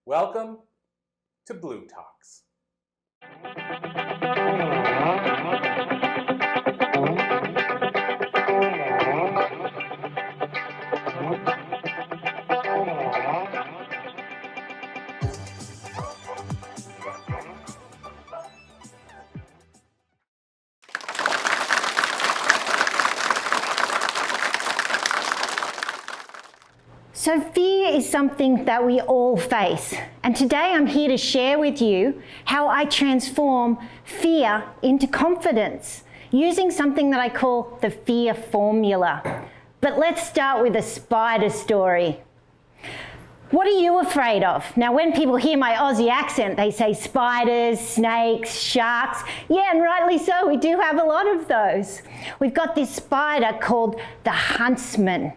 Welcome to BLU Talks. So fear is something that we all face, and today I'm here to share with you how I transform fear into confidence using something that I call the fear formula. But let's start with a spider story. What are you afraid of? Now, when people hear my Aussie accent, they say spiders, snakes, sharks. Yeah, and rightly so, we do have a lot of those. We've got this spider called the huntsman.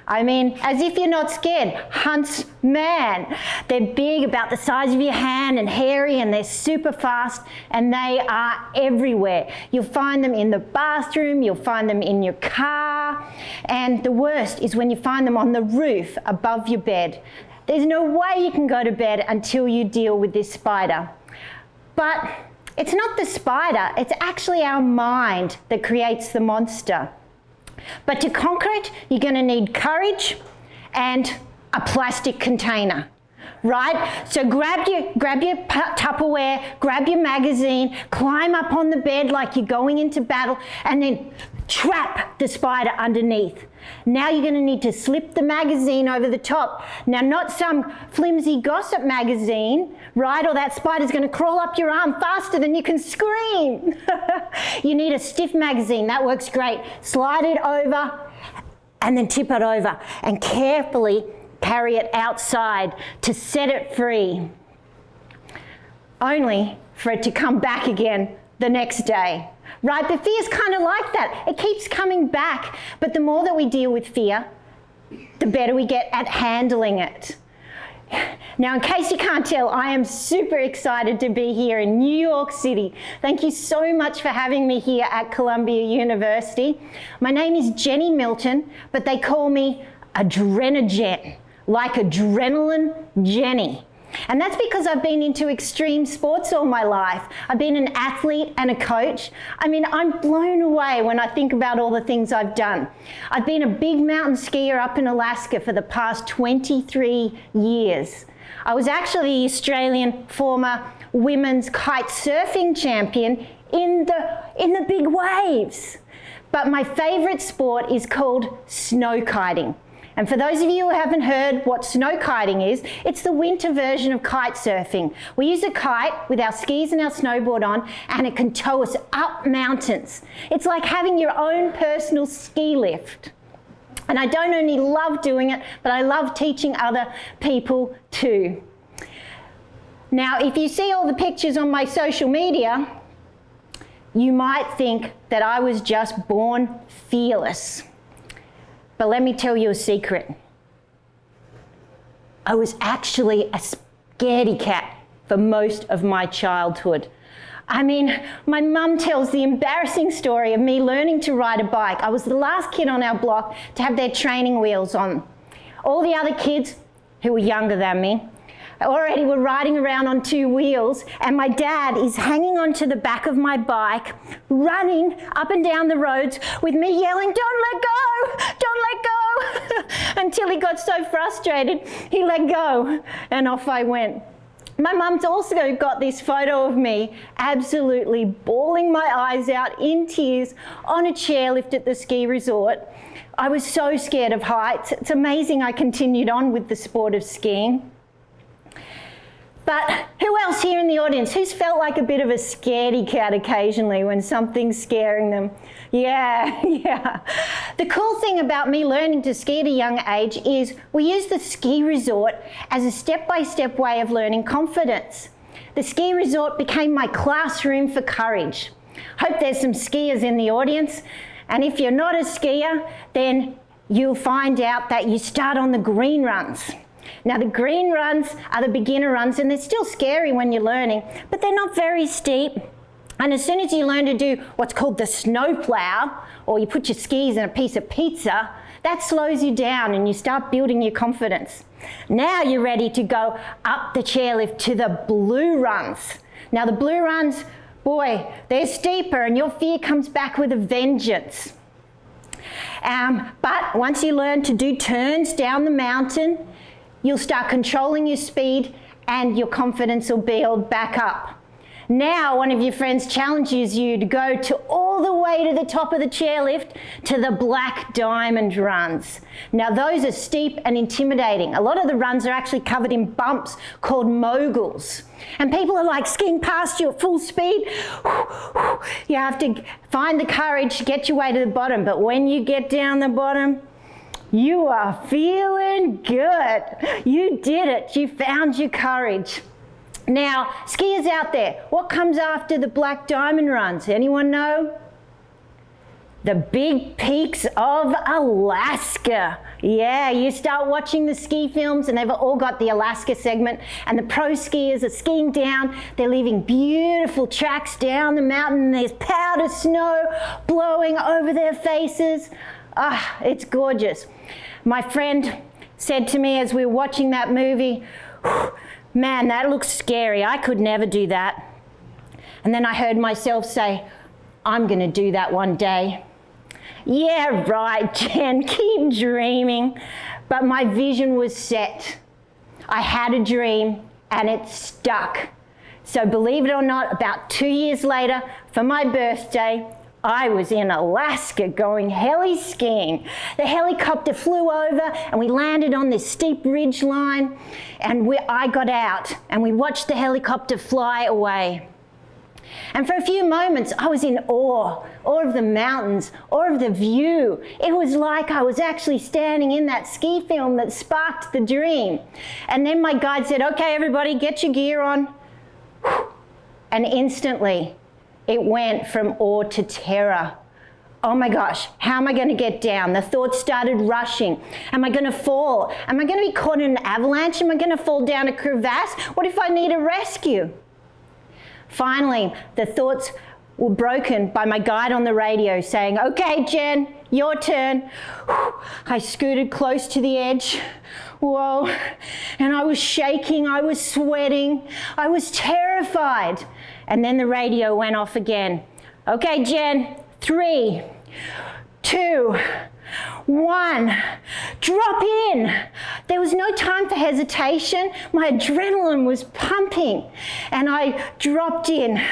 I mean, as if you're not scared, huntsman. They're big, about the size of your hand, and hairy, and they're super fast, and they are everywhere. You'll find them in the bathroom, you'll find them in your car, and the worst is when you find them on the roof above your bed. There's no way you can go to bed until you deal with this spider. But it's not the spider, it's actually our mind that creates the monster. But to conquer it, you're going to need courage and a plastic container, right? So grab your Tupperware, grab your magazine, climb up on the bed like you're going into battle, and then trap the spider underneath. Now you're going to need to slip the magazine over the top. Now, not some flimsy gossip magazine, right? Or that spider's going to crawl up your arm faster than you can scream. You need a stiff magazine. That works great. Slide it over and then tip it over and carefully carry it outside to set it free, only for it to come back again the next day. Right, but fear's kind of like that. It keeps coming back, but the more that we deal with fear, the better we get at handling it. Now, in case you can't tell, I am super excited to be here in New York City. Thank you so much for having me here at Columbia University. My name is Jennie Milton, but they call me AdrenaJen, like adrenaline Jennie. And that's because I've been into extreme sports all my life. I've been an athlete and a coach. I mean, I'm blown away when I think about all the things I've done. I've been a big mountain skier up in Alaska for the past 23 years. I was actually the Australian former women's kitesurfing champion in the big waves. But my favorite sport is called snowkiting. And for those of you who haven't heard what snowkiting is, it's the winter version of kite surfing. We use a kite with our skis and our snowboard on, and it can tow us up mountains. It's like having your own personal ski lift. And I don't only love doing it, but I love teaching other people too. Now, if you see all the pictures on my social media, you might think that I was just born fearless. But let me tell you a secret. I was actually a scaredy cat for most of my childhood. I mean, my mum tells the embarrassing story of me learning to ride a bike. I was the last kid on our block to have their training wheels on. All the other kids who were younger than me already were riding around on two wheels, and my dad is hanging onto the back of my bike, running up and down the roads with me yelling, "Don't let go, don't let go," until he got so frustrated, he let go, and off I went. My mum's also got this photo of me absolutely bawling my eyes out in tears on a chairlift at the ski resort. I was so scared of heights. It's amazing I continued on with the sport of skiing. But who else here in the audience, who's felt like a bit of a scaredy cat occasionally when something's scaring them? Yeah. The cool thing about me learning to ski at a young age is we use the ski resort as a step-by-step way of learning confidence. The ski resort became my classroom for courage. Hope there's some skiers in the audience. And if you're not a skier, then you'll find out that you start on the green runs. Now, the green runs are the beginner runs, and they're still scary when you're learning, but they're not very steep. And as soon as you learn to do what's called the snow plow, or you put your skis in a piece of pizza, That slows you down and you start building your confidence. Now you're ready to go up the chairlift to the blue runs. Now the blue runs, boy, they're steeper and your fear comes back with a vengeance. But once you learn to do turns down the mountain, you'll start controlling your speed and your confidence will build back up. Now one of your friends challenges you to go to all the way to the top of the chairlift to the black diamond runs. Now those are steep and intimidating. A lot of the runs are actually covered in bumps called moguls. And people are like skiing past you at full speed. You have to find the courage to get your way to the bottom. But when you get down the bottom, you are feeling good. You did it. You found your courage. Now, skiers out there, what comes after the black diamond runs? Anyone know? The big peaks of Alaska. Yeah, you start watching the ski films and they've all got the Alaska segment, and the pro skiers are skiing down. They're leaving beautiful tracks down the mountain and there's powder snow blowing over their faces. Ah, it's gorgeous. My friend said to me as we were watching that movie, man, that looks scary. I could never do that. And then I heard myself say, I'm going to do that one day. Yeah, right, Jen, keep dreaming. But my vision was set. I had a dream and it stuck. So believe it or not, about 2 years later, for my birthday, I was in Alaska going heli skiing. The helicopter flew over and we landed on this steep ridge line, and I got out and we watched the helicopter fly away. And for a few moments I was in awe of the mountains, awe of the view. It was like I was actually standing in that ski film that sparked the dream. And then my guide said, okay everybody, get your gear on. And instantly it went from awe to terror. Oh my gosh, how am I going to get down? The thoughts started rushing. Am I going to fall? Am I going to be caught in an avalanche? Am I going to fall down a crevasse? What if I need a rescue? Finally, the thoughts were broken by my guide on the radio saying, okay, Jen, your turn. I scooted close to the edge. Whoa, and I was shaking, I was sweating, I was terrified. And then the radio went off again. Okay, Jen, 3, 2, 1, drop in. There was no time for hesitation. My adrenaline was pumping and I dropped in.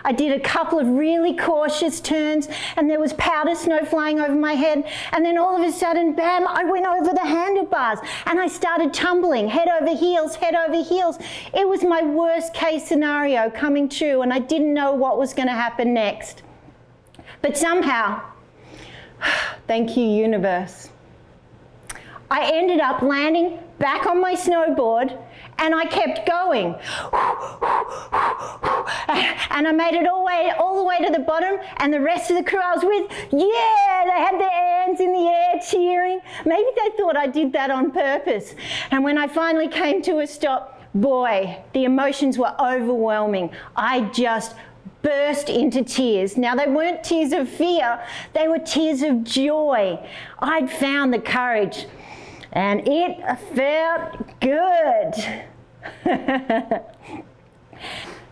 I did a couple of really cautious turns and there was powder snow flying over my head, and then all of a sudden, bam, I went over the handlebars and I started tumbling head over heels, head over heels. It was my worst case scenario coming true and I didn't know what was going to happen next. But somehow, thank you, universe, I ended up landing back on my snowboard and I kept going. And I made it all the way to the bottom, and the rest of the crew I was with, yeah, they had their hands in the air cheering. Maybe they thought I did that on purpose. And when I finally came to a stop, boy, the emotions were overwhelming. I just burst into tears. Now, they weren't tears of fear, they were tears of joy. I'd found the courage and it felt good.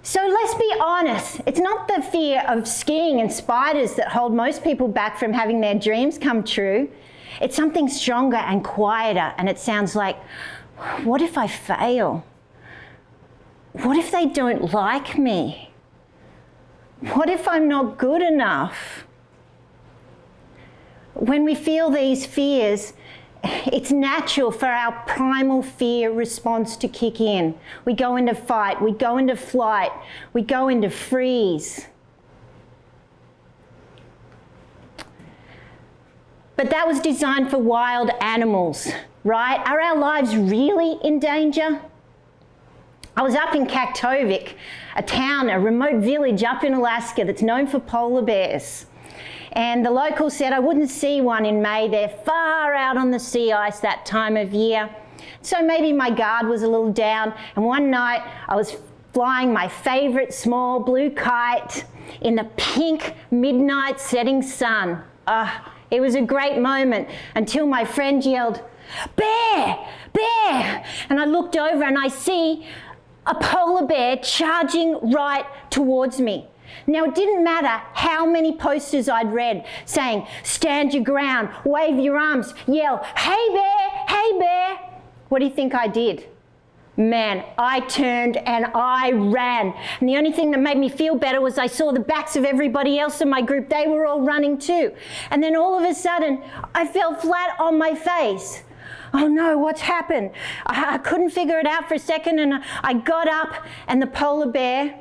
So let's be honest, it's not the fear of skiing and spiders that hold most people back from having their dreams come true. It's something stronger and quieter, and it sounds like, what if I fail? What if they don't like me? What if I'm not good enough? When we feel these fears, it's natural for our primal fear response to kick in. We go into fight, we go into flight, we go into freeze. But that was designed for wild animals, right? Are our lives really in danger? I was up in Kaktovik, a town, a remote village up in Alaska that's known for polar bears. And the locals said I wouldn't see one in May. They're far out on the sea ice that time of year. So maybe my guard was a little down, and one night I was flying my favorite small blue kite in the pink midnight setting sun. It was a great moment until my friend yelled, "Bear! Bear!" And I looked over and I see a polar bear charging right towards me. Now, it didn't matter how many posters I'd read saying, "Stand your ground, wave your arms, yell, 'Hey bear, hey bear.'" What do you think I did? Man, I turned and I ran. And the only thing that made me feel better was I saw the backs of everybody else in my group. They were all running too. And then all of a sudden, I fell flat on my face. Oh no, what's happened? I couldn't figure it out for a second, and I got up, and the polar bear,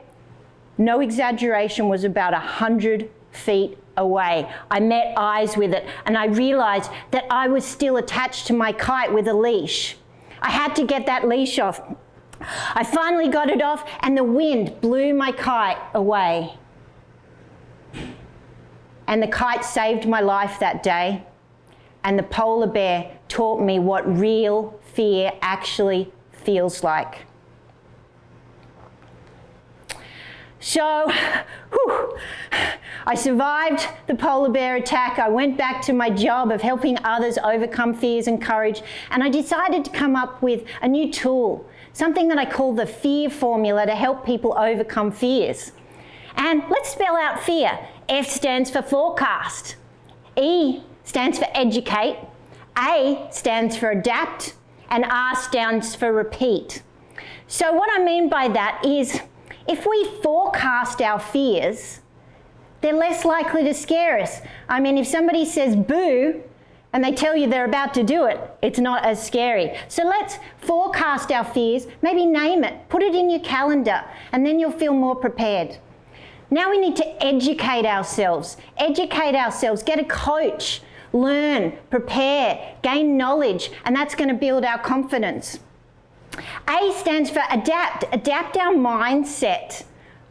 no exaggeration, was about 100 feet away. I met eyes with it, and I realized that I was still attached to my kite with a leash. I had to get that leash off. I finally got it off, and the wind blew my kite away. And the kite saved my life that day, and the polar bear taught me what real fear actually feels like. So, I survived the polar bear attack. I went back to my job of helping others overcome fears and courage, and I decided to come up with a new tool, something that I call the fear formula to help people overcome fears. And let's spell out fear. F stands for forecast. E stands for educate. A stands for adapt, and R stands for repeat. So what I mean by that is, if we forecast our fears, they're less likely to scare us. I mean, if somebody says boo and they tell you they're about to do it, it's not as scary. So let's forecast our fears, maybe name it, put it in your calendar, and then you'll feel more prepared. Now we need to educate ourselves, get a coach, learn, prepare, gain knowledge, and that's going to build our confidence. A stands for adapt our mindset,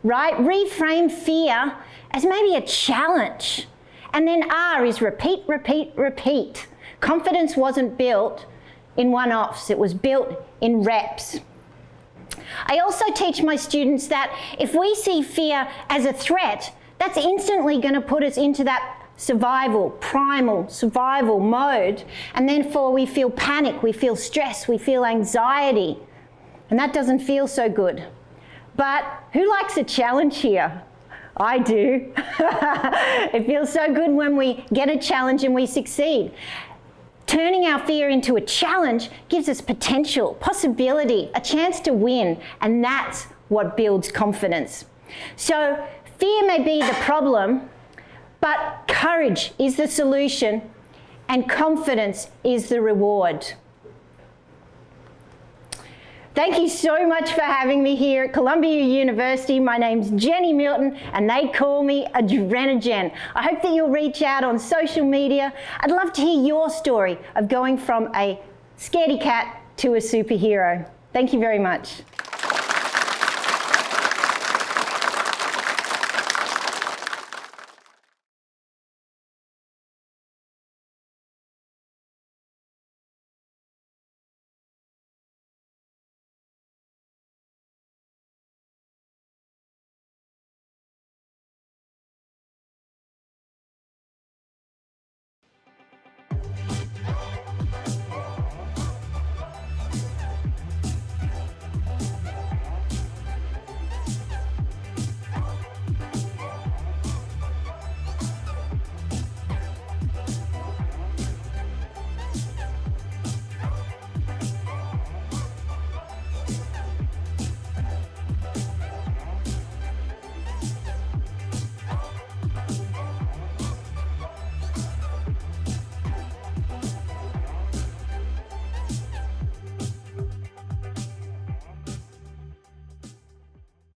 right? Reframe fear as maybe a challenge. And then R is repeat, repeat, repeat. Confidence wasn't built in one-offs, it was built in reps. I also teach my students that if we see fear as a threat, that's instantly going to put us into that primal survival mode, and therefore we feel panic, we feel stress, we feel anxiety, and that doesn't feel so good. But who likes a challenge here? I do. It feels so good when we get a challenge and we succeed. Turning our fear into a challenge gives us potential, possibility, a chance to win, and that's what builds confidence. So fear may be the problem, but courage is the solution, and confidence is the reward. Thank you so much for having me here at Columbia University. My name's Jennie Milton, and they call me AdrenaJen. I hope that you'll reach out on social media. I'd love to hear your story of going from a scaredy cat to a superhero. Thank you very much.